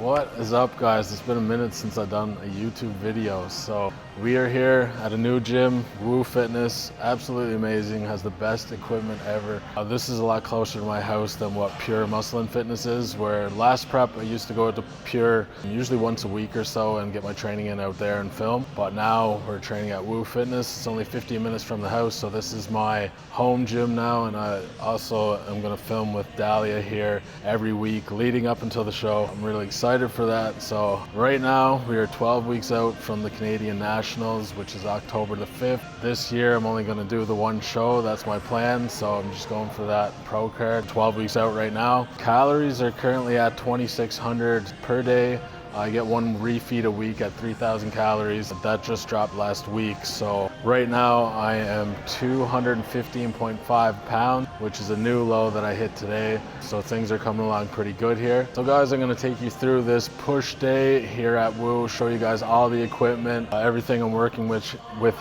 What is up, guys? It's been a minute since I've done a YouTube video. So we are here at a new gym, Woo Fitness. Absolutely amazing, has the best equipment ever. This is a lot closer to my house than what Pure Muscle and Fitness is, where last prep I used to go to Pure usually once a week or so and get my training in out there and film. But now we're training at Woo Fitness. It's only 15 minutes from the house, so this is my home gym now, and I also am gonna film with Dahlia here every week leading up until the show. I'm really excited for that. So right now we are 12 weeks out from the Canadian Nationals, which is October the 5th. This year I'm only going to do the one show. That's my plan. So I'm just going for that pro card. 12 weeks out right now. Calories are currently at 2,600 per day. I get one refeed a week at 3,000 calories. That just dropped last week. So right now I am 215.5 pounds, which is a new low that I hit today. So things are coming along pretty good here. So guys, I'm gonna take you through this push day here at Woo, show you guys all the equipment, everything I'm working with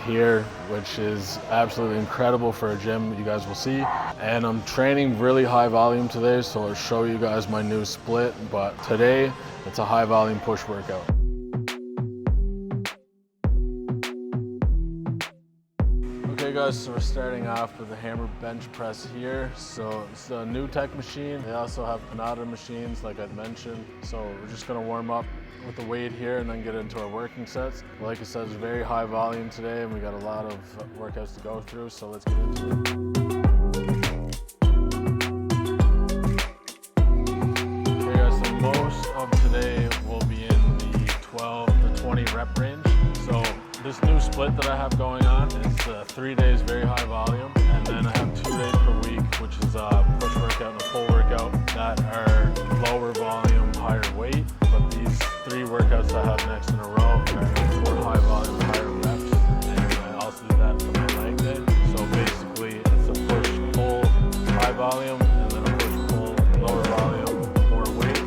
here, which is absolutely incredible for a gym, you guys will see. And I'm training really high volume today, so I'll show you guys my new split. But today, it's a high volume push workout. Okay guys, so we're starting off with the hammer bench press here. So it's a new tech machine. They also have Panatta machines like I'd mentioned. So we're just gonna warm up with the weight here and then get into our working sets. Like I said, it's very high volume today and we got a lot of workouts to go through, so let's get into it. Today we'll be in the 12 to 20 rep range. So this new split that I have going on is 3 days very high volume, and then I have 2 days per week, which is a push workout and a pull workout that are lower volume, higher weight. But these 3 workouts I have next in a row are 4 high volume, higher reps, and I also do that for my leg day. So basically it's a push, pull, high volume, and then a push, pull, lower volume, more weight.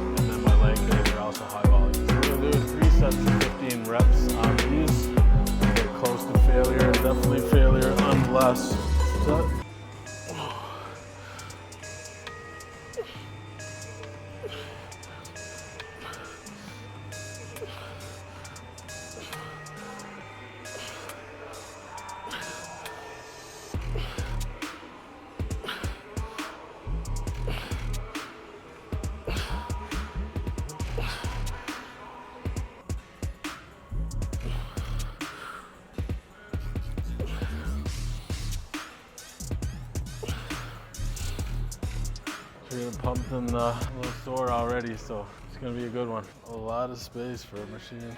Also high volume. So we're gonna do 3 sets of 15 reps on these. Get close to failure, definitely failure on the last set. We're gonna pump in a little sore already, so it's gonna be a good one. A lot of space for a machine.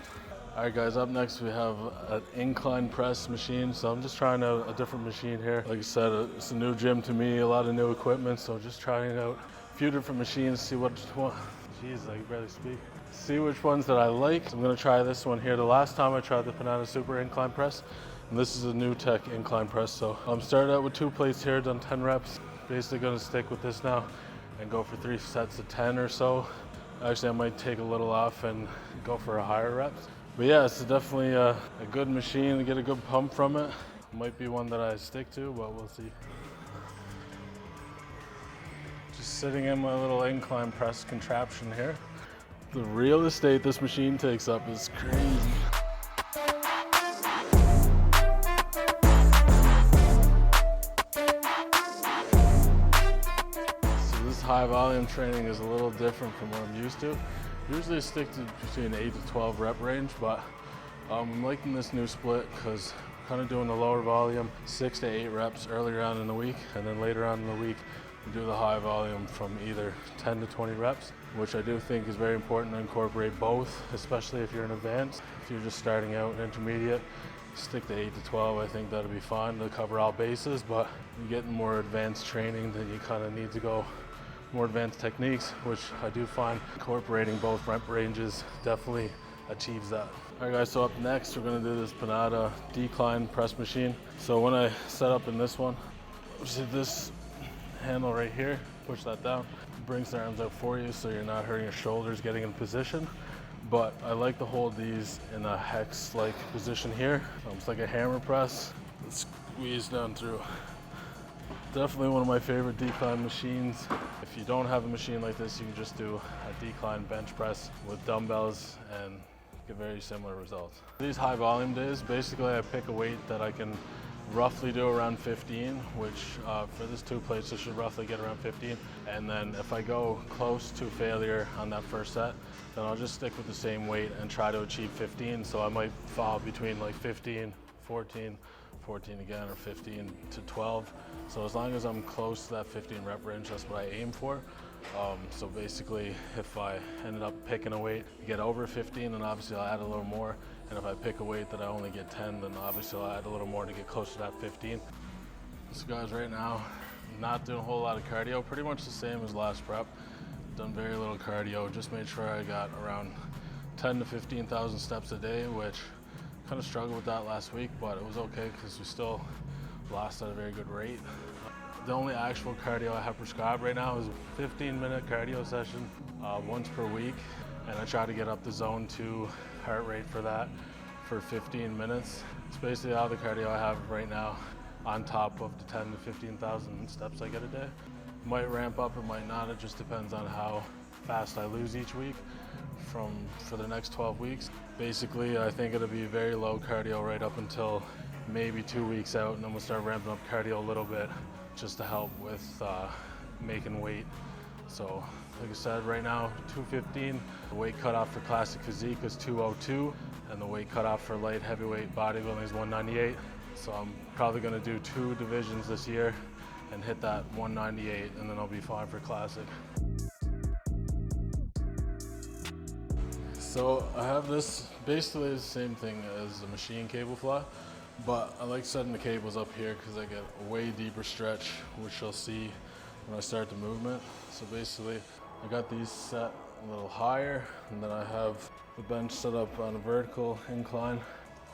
All right guys, up next we have an incline press machine. So I'm just trying out a different machine here. Like I said, it's a new gym to me, a lot of new equipment, so just trying out a few different machines, see what one. Jeez, I can barely speak. See which ones that I like. I'm gonna try this one here. The last time I tried the Panatta Super Incline Press, and this is a new tech incline press. So I'm started out with 2 plates here, done 10 reps. Basically gonna stick with this now and go for 3 sets of 10 or so. Actually, I might take a little off and go for a higher reps. But yeah, it's definitely a good machine to get a good pump from it. Might be one that I stick to, but we'll see. Just sitting in my little incline press contraption here. The real estate this machine takes up is crazy. High volume training is a little different from what I'm used to. Usually I stick to between 8 to 12 rep range, but I'm liking this new split because I'm kind of doing the lower volume, 6 to 8 reps earlier on in the week, and then later on in the week we do the high volume from either 10 to 20 reps, which I do think is very important to incorporate both, especially if you're in advanced. If you're just starting out intermediate, stick to 8 to 12. I think that'll be fine to cover all bases, but you're getting more advanced training, then you kind of need to go more advanced techniques, which I do find incorporating both rep ranges definitely achieves that. All right guys, so up next we're gonna do this Panatta decline press machine. So when I set up in this one, just hit this handle right here, push that down, it brings the arms out for you so you're not hurting your shoulders getting in position. But I like to hold these in a hex-like position here, almost like a hammer press. Let's squeeze down through. Definitely one of my favorite decline machines. If If you don't have a machine like this, you can just do a decline bench press with dumbbells and get very similar results. These high volume days, basically I pick a weight that I can roughly do around 15, which for this 2 plates I should roughly get around 15. And then if I go close to failure on that first set, then I'll just stick with the same weight and try to achieve 15. So I might fall between like 15, 14, 14 again, or 15 to 12. So as long as I'm close to that 15 rep range, that's what I aim for. So basically, if I ended up picking a weight, get over 15, then obviously I'll add a little more. And if I pick a weight that I only get 10, then obviously I'll add a little more to get close to that 15. So guys, right now, not doing a whole lot of cardio, pretty much the same as last prep. Done very little cardio, just made sure I got around 10 to 15,000 steps a day, which kind of struggled with that last week, but it was okay because we still lost at a very good rate. The only actual cardio I have prescribed right now is a 15-minute cardio session once per week, and I try to get up the zone 2 heart rate for that for 15 minutes. It's basically all the cardio I have right now on top of the 10 to 15,000 steps I get a day. Might ramp up, it might not, it just depends on how fast I lose each week for the next 12 weeks. Basically, I think it'll be very low cardio right up until maybe 2 weeks out, and then we'll start ramping up cardio a little bit just to help with making weight. So like I said, right now 215. The weight cutoff for classic physique is 202, and the weight cutoff for light heavyweight bodybuilding is 198. So I'm probably going to do 2 divisions this year and hit that 198, and then I'll be fine for classic. So I have this, basically the same thing as a machine cable fly, but I like setting the cables up here because I get a way deeper stretch, which you'll see when I start the movement. So basically, I got these set a little higher, and then I have the bench set up on a vertical incline.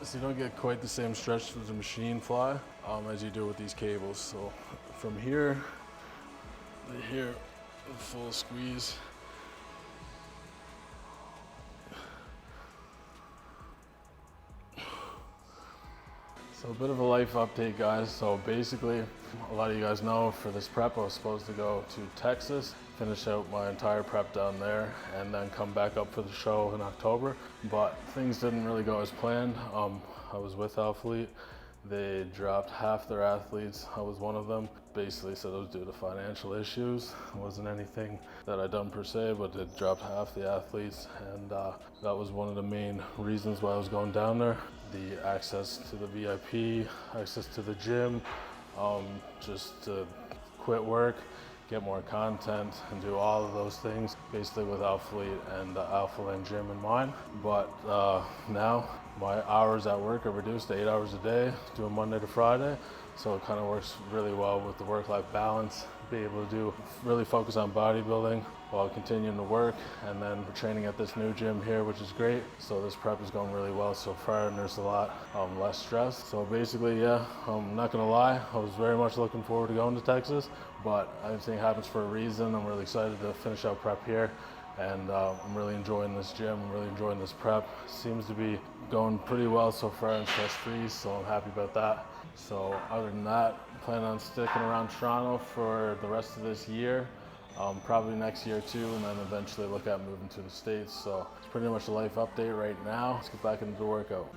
So you don't get quite the same stretch with the machine fly as you do with these cables. So from here to here, full squeeze. So a bit of a life update, guys. So basically, a lot of you guys know for this prep I was supposed to go to Texas, finish out my entire prep down there, and then come back up for the show in October. But things didn't really go as planned. I was with Alphalete. They dropped half their athletes. I was one of them. Basically said it was due to financial issues. It wasn't anything that I'd done per se, but it dropped half the athletes, and that was one of the main reasons why I was going down there. The access to the VIP, access to the gym, just to quit work, get more content, and do all of those things, basically with Alphalete and the Alpha Land gym in mind. But now my hours at work are reduced to 8 hours a day, doing Monday to Friday. So it kind of works really well with the work-life balance, be able to really focus on bodybuilding while continuing to work. And then we're training at this new gym here, which is great. So this prep is going really well so far, and there's a lot less stress. So basically, yeah, I'm not gonna lie, I was very much looking forward to going to Texas, but everything happens for a reason. I'm really excited to finish out prep here, and I'm really enjoying this gym. I'm really enjoying this prep. Seems to be going pretty well so far and stress-free, so I'm happy about that. So other than that, plan on sticking around Toronto for the rest of this year, probably next year too, and then eventually look at moving to the States. So it's pretty much a life update right now. Let's get back into the workout.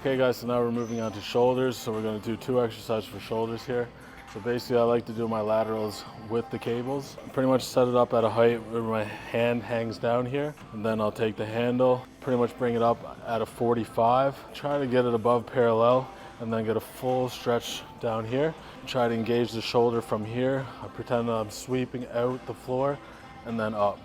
Okay guys, so now we're moving on to shoulders. So we're gonna do 2 exercises for shoulders here. So basically I like to do my laterals with the cables. Pretty much set it up at a height where my hand hangs down here, and then I'll take the handle, pretty much bring it up at a 45. Try to get it above parallel, and then get a full stretch down here. Try to engage the shoulder from here. I pretend I'm sweeping out the floor and then up.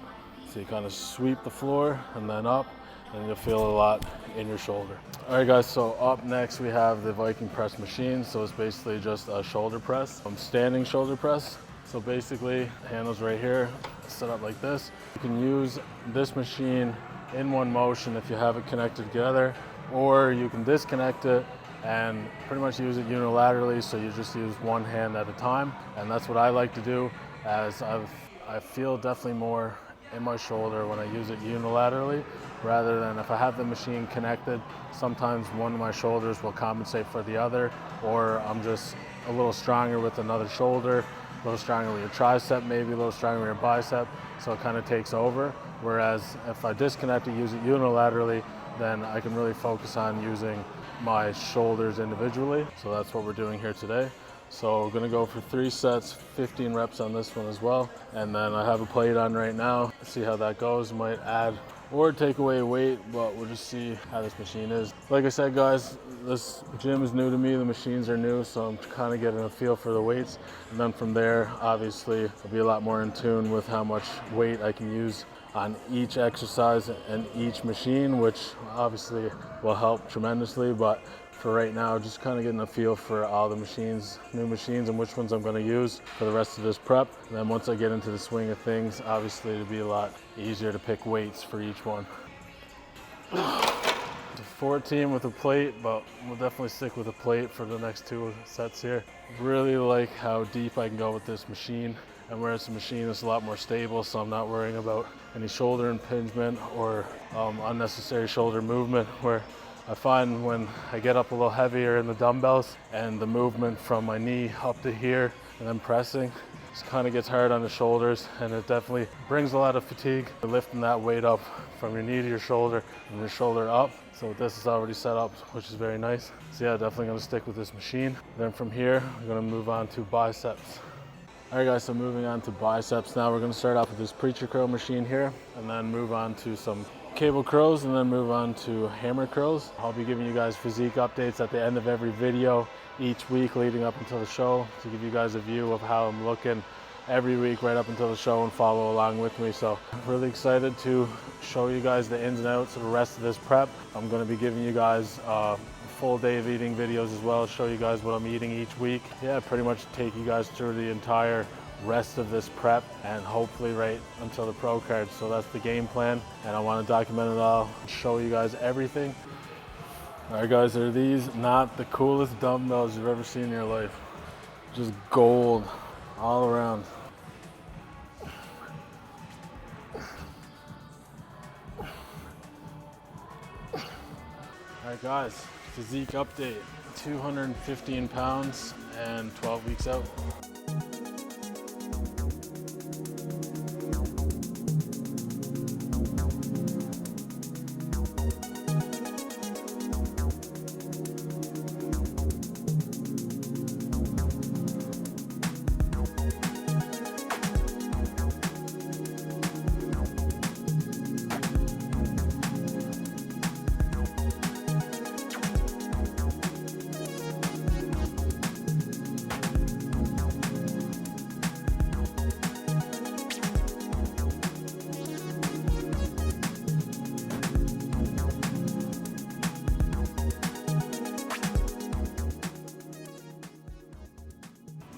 So you kind of sweep the floor and then up, and you'll feel a lot in your shoulder. All right guys, so up next we have the Viking press machine. So it's basically just a shoulder press, standing shoulder press. So basically, handles right here, set up like this. You can use this machine in one motion if you have it connected together, or you can disconnect it and pretty much use it unilaterally, so you just use one hand at a time. And that's what I like to do, as I feel definitely more in my shoulder when I use it unilaterally, rather than if I have the machine connected, sometimes one of my shoulders will compensate for the other, or I'm just a little stronger with another shoulder, a little stronger with your tricep, maybe a little stronger with your bicep, so it kind of takes over. Whereas if I disconnect it, use it unilaterally, then I can really focus on using my shoulders individually. So that's what we're doing here today. So we're gonna go for 3 sets, 15 reps on this one as well. And then I have a plate on right now. See how that goes. Might add or take away weight, but we'll just see how this machine is. Like I said, guys, this gym is new to me. The machines are new, so I'm kind of getting a feel for the weights. And then from there, obviously, I'll be a lot more in tune with how much weight I can use on each exercise and each machine, which obviously will help tremendously. But for right now, just kind of getting a feel for all the machines, new machines, and which ones I'm going to use for the rest of this prep. And then once I get into the swing of things, obviously it'll be a lot easier to pick weights for each one. 14 with a plate, but we'll definitely stick with a plate for the next 2 sets here. Really like how deep I can go with this machine. And where it's a machine, it's a lot more stable, so I'm not worrying about any shoulder impingement or unnecessary shoulder movement, where I find when I get up a little heavier in the dumbbells and the movement from my knee up to here and then pressing, it kind of gets hard on the shoulders, and it definitely brings a lot of fatigue. Lifting that weight up from your knee to your shoulder and your shoulder up. So this is already set up, which is very nice. So yeah, definitely gonna stick with this machine. Then from here, we're gonna move on to biceps. All right guys, so moving on to biceps now. We're gonna start off with this preacher curl machine here, and then move on to some cable curls, and then move on to hammer curls. I'll be giving you guys physique updates at the end of every video each week leading up until the show, to give you guys a view of how I'm looking every week right up until the show and follow along with me. So I'm really excited to show you guys the ins and outs of the rest of this prep. I'm gonna be giving you guys a full day of eating videos as well, show you guys what I'm eating each week. Yeah, pretty much take you guys through the entire rest of this prep and hopefully right until the pro card. So that's the game plan, and I want to document it all, show you guys everything. All right guys, are these not the coolest dumbbells you've ever seen in your life? Just gold all around. All right guys, physique update. 215 pounds and 12 weeks out.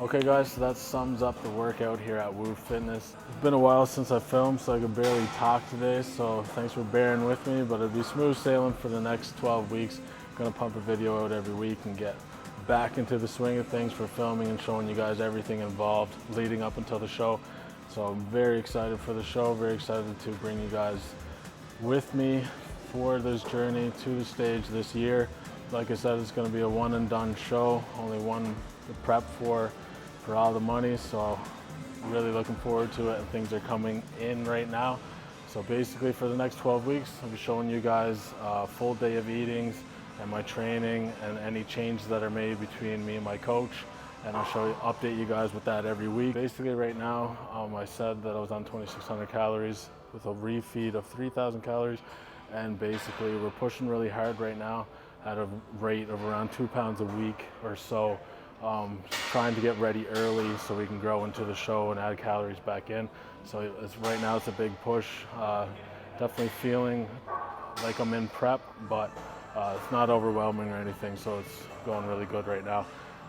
Okay guys, so that sums up the workout here at Woo Fitness. It's been a while since I filmed, so I could barely talk today, so thanks for bearing with me, but it'll be smooth sailing for the next 12 weeks. I'm gonna pump a video out every week and get back into the swing of things for filming and showing you guys everything involved leading up until the show. So I'm very excited for the show, very excited to bring you guys with me for this journey to the stage this year. Like I said, it's gonna be a one and done show, only one to prep for all the money, so really looking forward to it, and things are coming in right now. So basically for the next 12 weeks, I'll be showing you guys a full day of eatings and my training and any changes that are made between me and my coach, and I'll update you guys with that every week. Basically right now, I said that I was on 2,600 calories with a refeed of 3,000 calories, and basically we're pushing really hard right now at a rate of around 2 pounds a week or so. Trying to get ready early so we can grow into the show and add calories back in. So right now it's a big push. Definitely feeling like I'm in prep, but it's not overwhelming or anything, so it's going really good right now.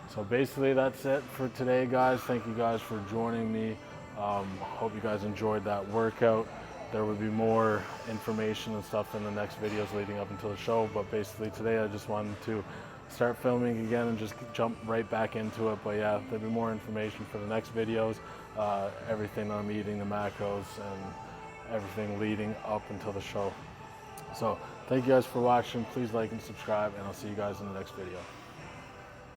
So basically that's it for today, guys. Thank you guys for joining me. Hope you guys enjoyed that workout. There will be more information and stuff in the next videos leading up until the show, but basically today I just wanted to start filming again and just jump right back into it. But yeah, there'll be more information for the next videos, everything I'm eating, the macros, everything leading up until the show. So thank you guys for watching. Please like and subscribe, and I'll see you guys in the next video.